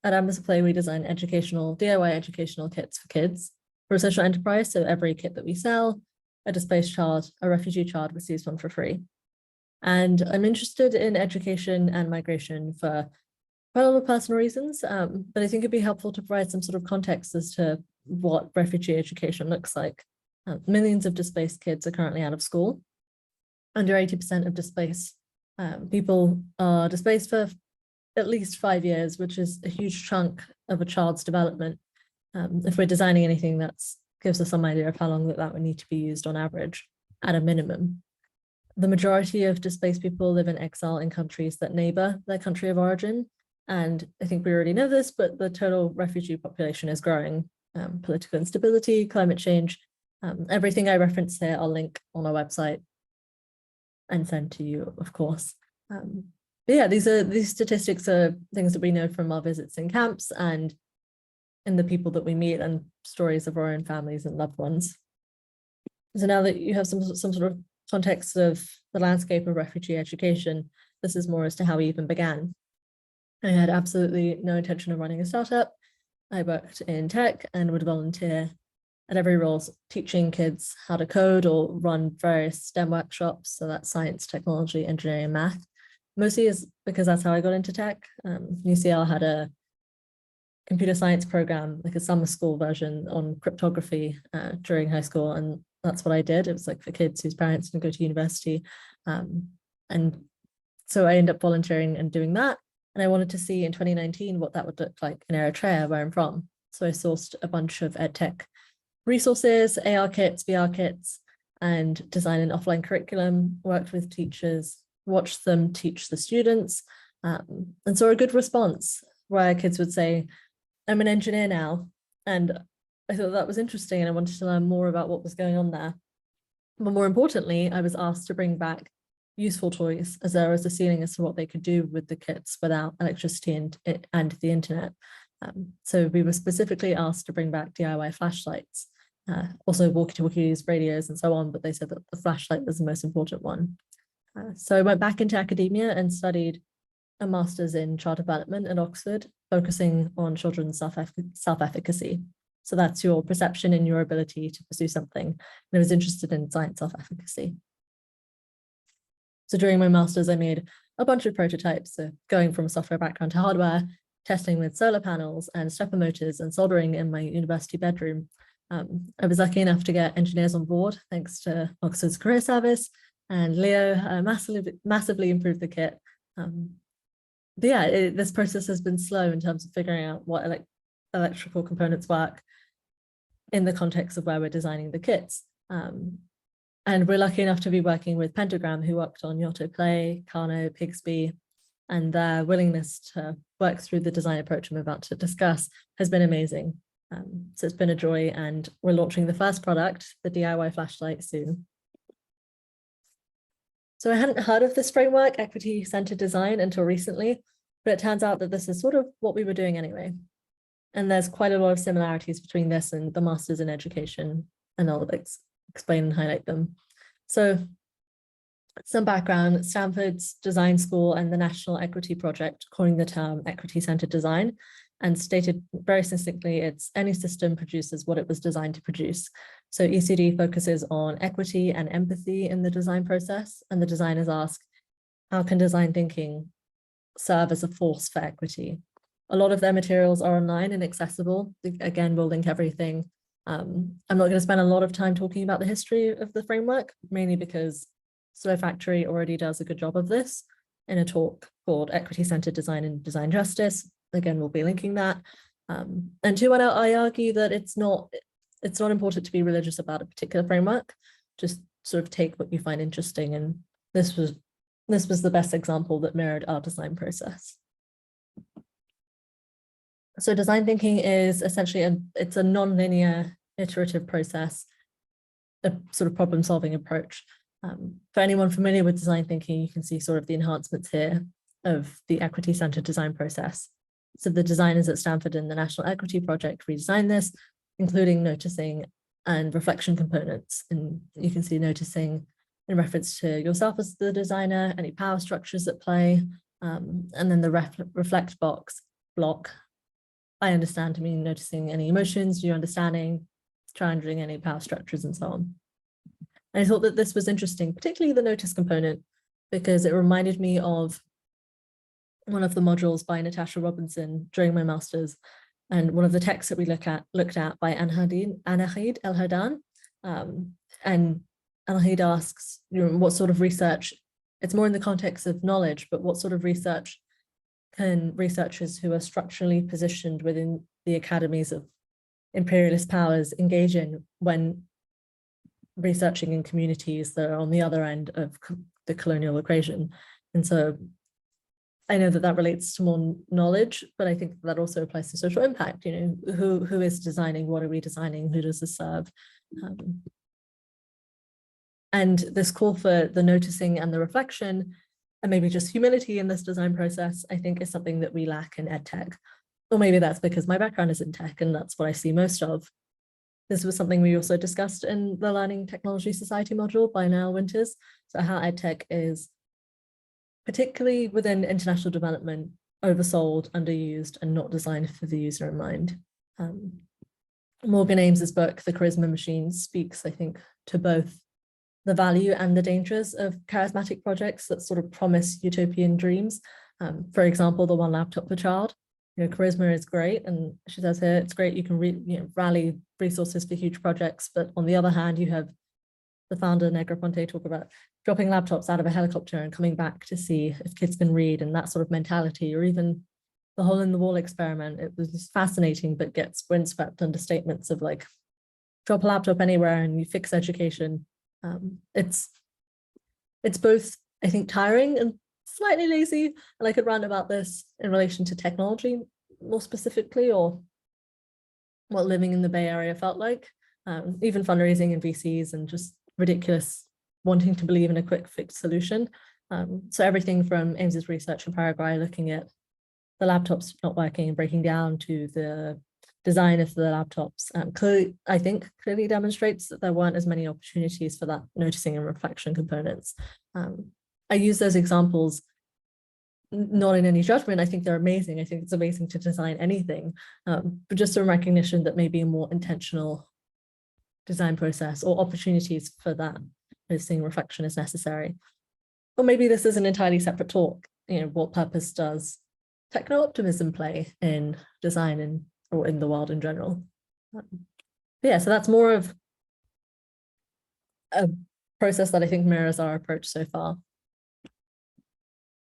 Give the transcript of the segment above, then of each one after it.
At Ambassador Play, we design DIY educational kits for kids for a social enterprise. So every kit that we sell, a displaced child, a refugee child receives one for free. And I'm interested in education and migration for quite a lot of personal reasons, but I think it'd be helpful to provide some sort of context as to what refugee education looks like. Millions of displaced kids are currently out of school. Under 80% of displaced people are displaced for at least 5 years, which is a huge chunk of a child's development. If we're designing anything, that gives us some idea of how long that would need to be used on average at a minimum. The majority of displaced people live in exile in countries that neighbor their country of origin. And I think we already know this, but the total refugee population is growing. Political instability, climate change, everything I reference here, I'll link on our website and send to you, of course. But yeah, these statistics are things that we know from our visits in camps and in the people that we meet and stories of our own families and loved ones. So now that you have some sort of context of the landscape of refugee education, this is more as to how we even began. I had absolutely no intention of running a startup. I worked in tech and would volunteer at every role teaching kids how to code or run various STEM workshops. So that's science, technology, engineering, and math. Mostly is because that's how I got into tech. UCL had a computer science program, like a summer school version on cryptography during high school. And that's what I did. It was like for kids whose parents didn't go to university. And so I ended up volunteering and doing that. And I wanted to see in 2019 what that would look like in Eritrea, where I'm from. So I sourced a bunch of EdTech resources, AR kits, VR kits, and designed an offline curriculum, worked with teachers, watched them teach the students, and saw a good response where kids would say, I'm an engineer now. And I thought that was interesting and I wanted to learn more about what was going on there. But more importantly, I was asked to bring back useful toys, as there was a ceiling as to what they could do with the kits without electricity and the internet. So we were specifically asked to bring back DIY flashlights, also walkie-talkies, radios, and so on, but they said that the flashlight was the most important one. So I went back into academia and studied a master's in child development at Oxford, focusing on children's self-efficacy. So that's your perception and your ability to pursue something. And I was interested in science self-efficacy. So during my master's, I made a bunch of prototypes, so going from a software background to hardware, testing with solar panels and stepper motors and soldering in my university bedroom. I was lucky enough to get engineers on board, thanks to Oxford's career service, and Leo massively improved the kit. But yeah, this process has been slow in terms of figuring out what electrical components work in the context of where we're designing the kits. And we're lucky enough to be working with Pentagram, who worked on Yotto Play, Kano, Pigsby, and their willingness to work through the design approach I'm about to discuss has been amazing. So it's been a joy, and we're launching the first product, the DIY flashlight, soon. So I hadn't heard of this framework, equity-centered design, until recently, but it turns out that this is sort of what we were doing anyway. And there's quite a lot of similarities between this and the Masters in Education, and I'll explain and highlight them. So some background: Stanford's design school and the National Equity Project coined the term equity-centered design and stated very succinctly, it's any system produces what it was designed to produce. So ECD focuses on equity and empathy in the design process, and the designers ask, how can design thinking serve as a force for equity? A lot of their materials are online and accessible. Again, we'll link everything. I'm not going to spend a lot of time talking about the history of the framework, mainly because Slow Factory already does a good job of this in a talk called Equity-Centered Design and Design Justice. Again, we'll be linking that. And two, I argue that it's not important to be religious about a particular framework. Just sort of take what you find interesting. And this was the best example that mirrored our design process. So design thinking is essentially it's a non-linear iterative process, a sort of problem-solving approach. For anyone familiar with design thinking, you can see sort of the enhancements here of the equity-centered design process. So the designers at Stanford and the National Equity Project redesigned this, including noticing and reflection components. And you can see noticing in reference to yourself as the designer, any power structures at play, and then the reflect box block, I understand to mean noticing any emotions, you understanding, challenging any power structures, and so on. And I thought that this was interesting, particularly the notice component, because it reminded me of one of the modules by Natasha Robinson during my master's, and one of the texts that we looked at by Anahid El-Hadan. And Anahid asks, what sort of research, it's more in the context of knowledge, but what sort of research can researchers who are structurally positioned within the academies of imperialist powers engage in when researching in communities that are on the other end of the colonial equation? And so I know that that relates to more knowledge, but I think that also applies to social impact. Who is designing? What are we designing? Who does this serve? And this call for the noticing and the reflection, and maybe just humility in this design process, I think is something that we lack in EdTech. Or maybe that's because my background is in tech and that's what I see most of. This was something we also discussed in the Learning Technology Society module by Niall Winters. So how EdTech is, particularly within international development, oversold, underused, and not designed for the user in mind. Morgan Ames's book, The Charisma Machine, speaks, I think, to both the value and the dangers of charismatic projects that sort of promise utopian dreams. For example, the one laptop per child. Charisma is great, and she says here, it's great, you can rally resources for huge projects, but on the other hand, you have the founder, Negroponte, talk about dropping laptops out of a helicopter and coming back to see if kids can read, and that sort of mentality, or even the hole in the wall experiment. It was fascinating, but gets windswept under statements of like, drop a laptop anywhere and you fix education. It's both, I think, tiring and slightly lazy. And I could rant about this in relation to technology more specifically, or what living in the Bay Area felt like, even fundraising and VCs and just ridiculous wanting to believe in a quick fix solution. So everything from Ames's research in Paraguay, looking at the laptops not working and breaking down, to the design of the laptops, clearly demonstrates that there weren't as many opportunities for that noticing and reflection components. I use those examples not in any judgment. I think they're amazing. I think it's amazing to design anything, but just a recognition that maybe a more intentional design process or opportunities for that noticing reflection is necessary. Or maybe this is an entirely separate talk. What purpose does techno-optimism play in design or in the world in general? Yeah, so that's more of a process that I think mirrors our approach so far.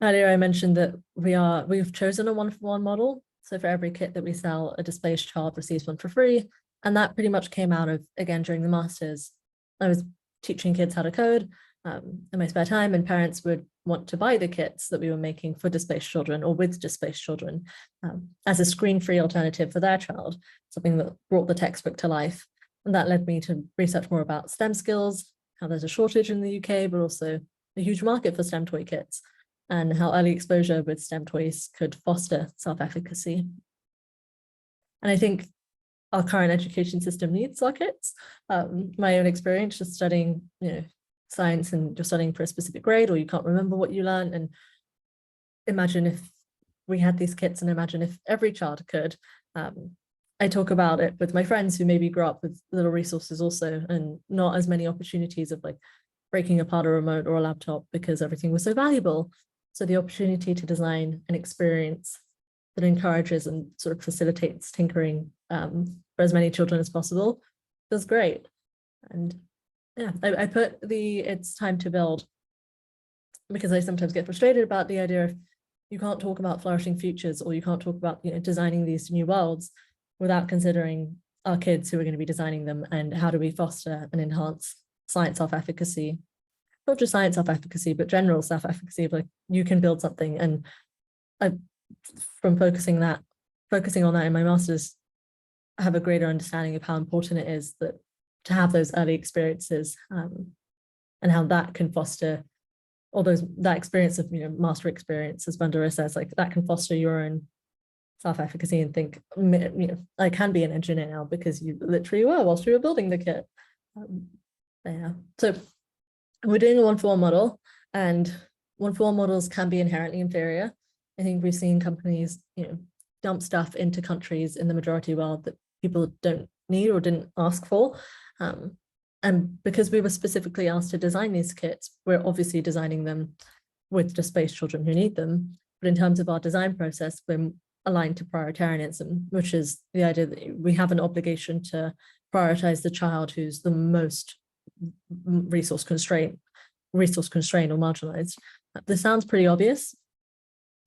Earlier, I mentioned that we've chosen a one-for-one model. So for every kit that we sell, a displaced child receives one for free. And that pretty much came out of, again, during the masters, I was teaching kids how to code in my spare time, and parents would want to buy the kits that we were making for displaced children or with displaced children as a screen-free alternative for their child, something that brought the textbook to life. And that led me to research more about STEM skills, how there's a shortage in the UK, but also a huge market for STEM toy kits, and how early exposure with STEM toys could foster self-efficacy. And I think our current education system needs our kits. My own experience just studying, science, and just studying for a specific grade, or you can't remember what you learned. And imagine if we had these kits, and imagine if every child could. I talk about it with my friends who maybe grew up with little resources also, and not as many opportunities of like breaking apart a remote or a laptop because everything was so valuable. So the opportunity to design an experience that encourages and sort of facilitates tinkering for as many children as possible feels great. And yeah, I put it's time to build, because I sometimes get frustrated about the idea of you can't talk about flourishing futures, or you can't talk about designing these new worlds without considering our kids who are going to be designing them, and how do we foster and enhance science self-efficacy, not just science self-efficacy, but general self-efficacy of like, you can build something. And from focusing on that in my master's, I have a greater understanding of how important it is that to have those early experiences, and how that can foster all that experience of master experience, as Bandura says, like that can foster your own self-efficacy, and think, I can be an engineer now because you literally were whilst you were building the kit. Yeah, so we're doing a one-for-one model, and one-for-one models can be inherently inferior. I think we've seen companies, dump stuff into countries in the majority world that people don't need or didn't ask for. And because we were specifically asked to design these kits, we're obviously designing them with displaced children who need them. But in terms of our design process, we're aligned to prioritarianism, which is the idea that we have an obligation to prioritize the child who's the most resource constrained or marginalized. This sounds pretty obvious.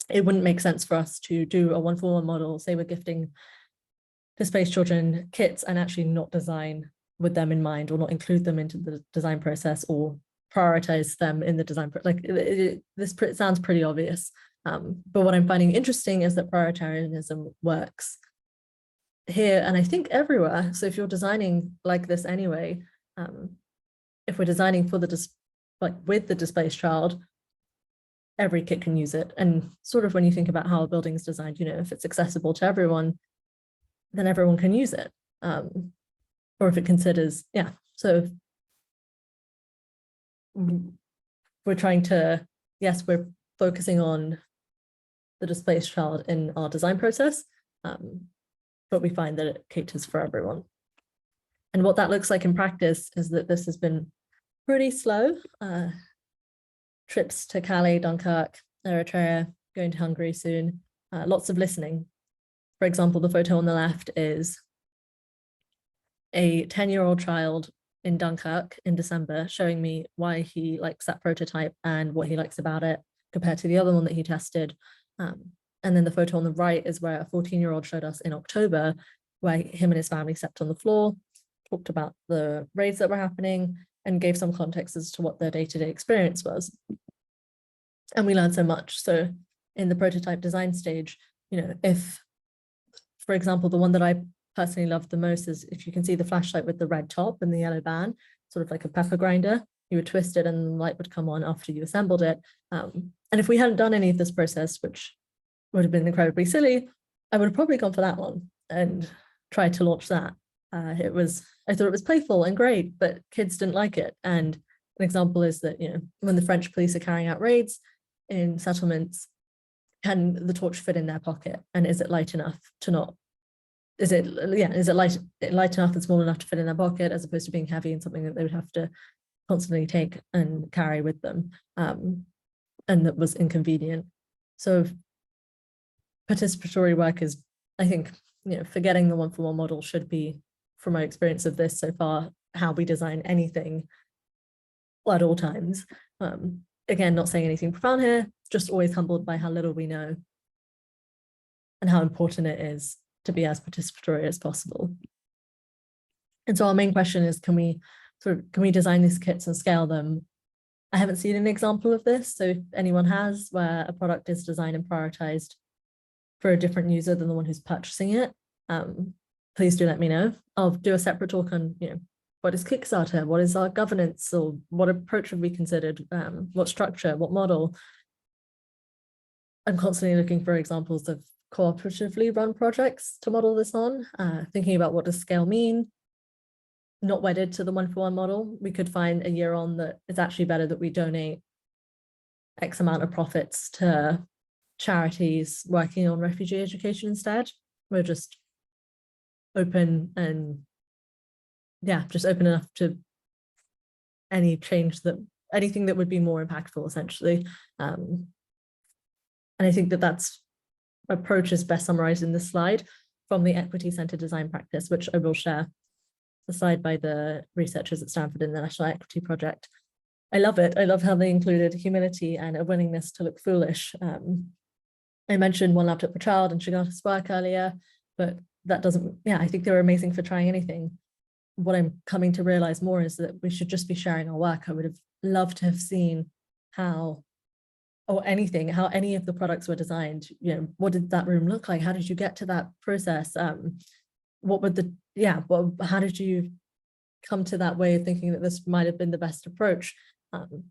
It wouldn't make sense for us to do a one-for-one model, say we're gifting displaced children kits and actually not design with them in mind, or not include them into the design process, or prioritize them in the design. This sounds pretty obvious. But what I'm finding interesting is that prioritarianism works here, and I think everywhere. So if you're designing like this anyway, if we're designing for with the displaced child, every kit can use it. And sort of when you think about how a building is designed, if it's accessible to everyone, then everyone can use it. Or if it considers, so we're trying to, yes, we're focusing on the displaced child in our design process, but we find that it caters for everyone. And what that looks like in practice is that this has been pretty slow. Trips to Calais, Dunkirk, Eritrea, going to Hungary soon, lots of listening. For example, the photo on the left is a 10-year-old child in Dunkirk in December showing me why he likes that prototype and what he likes about it compared to the other one that he tested. And then the photo on the right is where a 14-year-old showed us in October, where him and his family slept on the floor, talked about the raids that were happening, and gave some context as to what their day-to-day experience was. And we learned so much. So in the prototype design stage, if, for example, the one that I personally love the most is if you can see the flashlight with the red top and the yellow band, sort of like a pepper grinder, you would twist it and the light would come on after you assembled it. And if we hadn't done any of this process, which would have been incredibly silly, I would have probably gone for that one and tried to launch that. I thought it was playful and great, but kids didn't like it. And an example is that, when the French police are carrying out raids in settlements, can the torch fit in their pocket? And is it light enough to not, is it light enough and small enough to fit in their pocket, as opposed to being heavy and something that they would have to constantly take and carry with them, and that was inconvenient. So participatory work is, I think, forgetting the one-for-one model should be, from my experience of this so far, how we design anything at all times. Again, not saying anything profound here, just always humbled by how little we know and how important it is to be as participatory as possible. And so our main question is, can we design these kits and scale them? I haven't seen an example of this, so if anyone has, where a product is designed and prioritized for a different user than the one who's purchasing it, please do let me know. I'll do a separate talk on, what is Kickstarter? What is our governance? Or what approach have we considered? What structure? What model? I'm constantly looking for examples of cooperatively run projects to model this on, thinking about what does scale mean. Not wedded to the one-for-one model. We could find a year on that it's actually better that we donate X amount of profits to charities working on refugee education instead. We're just open and just open enough to any change, anything that would be more impactful, essentially. And I think that's approach is best summarized in this slide from the equity-centered design practice, which I will share the slide by the researchers at Stanford in the National Equity Project. I love it. I love how they included humility and a willingness to look foolish. I mentioned one laptop per child and Shigata's work earlier, but that doesn't, I think they were amazing for trying anything. What I'm coming to realize more is that we should just be sharing our work. I would have loved to have seen how any of the products were designed. What did that room look like? How did you get to that process? How did you come to that way of thinking that this might have been the best approach? And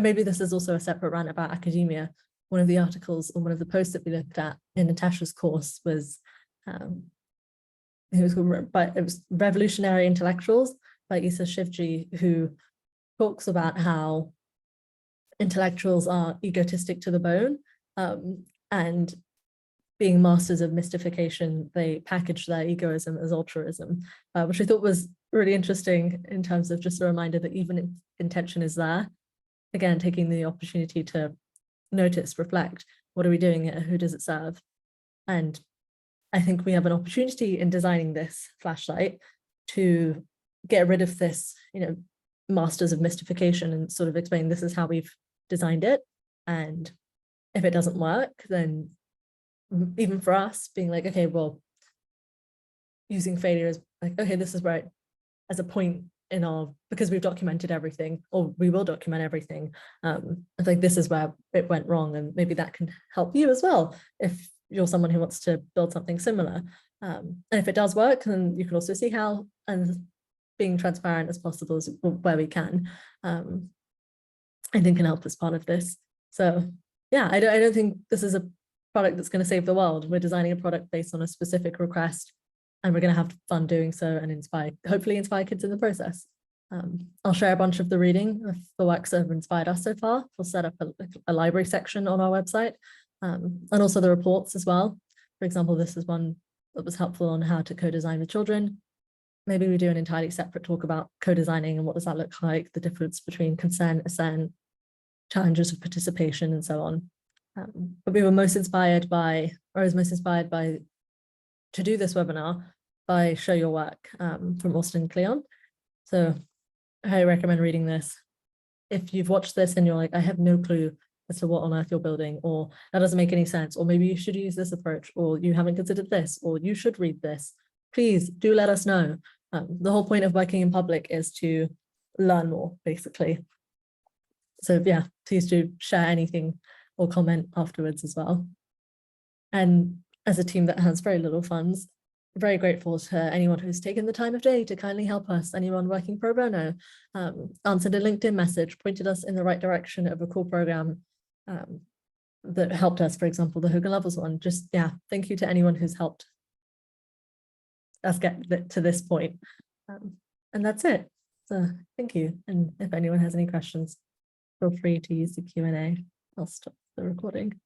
maybe this is also a separate rant about academia. One of the articles or one of the posts that we looked at in Natasha's course was, it was Revolutionary Intellectuals by Issa Shivji, who talks about how intellectuals are egotistic to the bone, and being masters of mystification, they package their egoism as altruism, which I thought was really interesting in terms of just a reminder that even if intention is there, again, taking the opportunity to notice, reflect, what are we doing here? Who does it serve? And I think we have an opportunity in designing this flashlight to get rid of this, masters of mystification, and sort of explain this is how we've designed it. And if it doesn't work, then even for us being like, okay, well, using failure as like, okay, this is right as a point in our, because we've documented everything, or we will document everything. I think this is where it went wrong, and maybe that can help you as well if you're someone who wants to build something similar. And if it does work, then you can also see how, and being transparent as possible is where we can, I think can help as part of this. So yeah, I don't think this is a product that's going to save the world. We're designing a product based on a specific request, and we're going to have fun doing so and hopefully inspire kids in the process. I'll share a bunch of the reading of the works that have inspired us so far. We'll set up a library section on our website, and also the reports as well. For example, this is one that was helpful on how to co-design with children. Maybe we do an entirely separate talk about co-designing and what does that look like, the difference between consent, assent, challenges of participation, and so on. But we were most inspired by, or I was most inspired by, to do this webinar by Show Your Work from Austin Kleon. So I highly recommend reading this. If you've watched this and you're like, I have no clue as to what on earth you're building, or that doesn't make any sense, or maybe you should use this approach, or you haven't considered this, or you should read this, please do let us know. The whole point of working in public is to learn more, basically. So yeah, please do share anything or comment afterwards as well. And as a team that has very little funds, very grateful to anyone who's taken the time of day to kindly help us, anyone working pro bono, answered a LinkedIn message, pointed us in the right direction of a cool program that helped us, for example, the Hogan Levels one. Just, yeah, thank you to anyone who's helped us get to this point. And that's it. So thank you. And if anyone has any questions, feel free to use the Q&A. I'll stop the recording.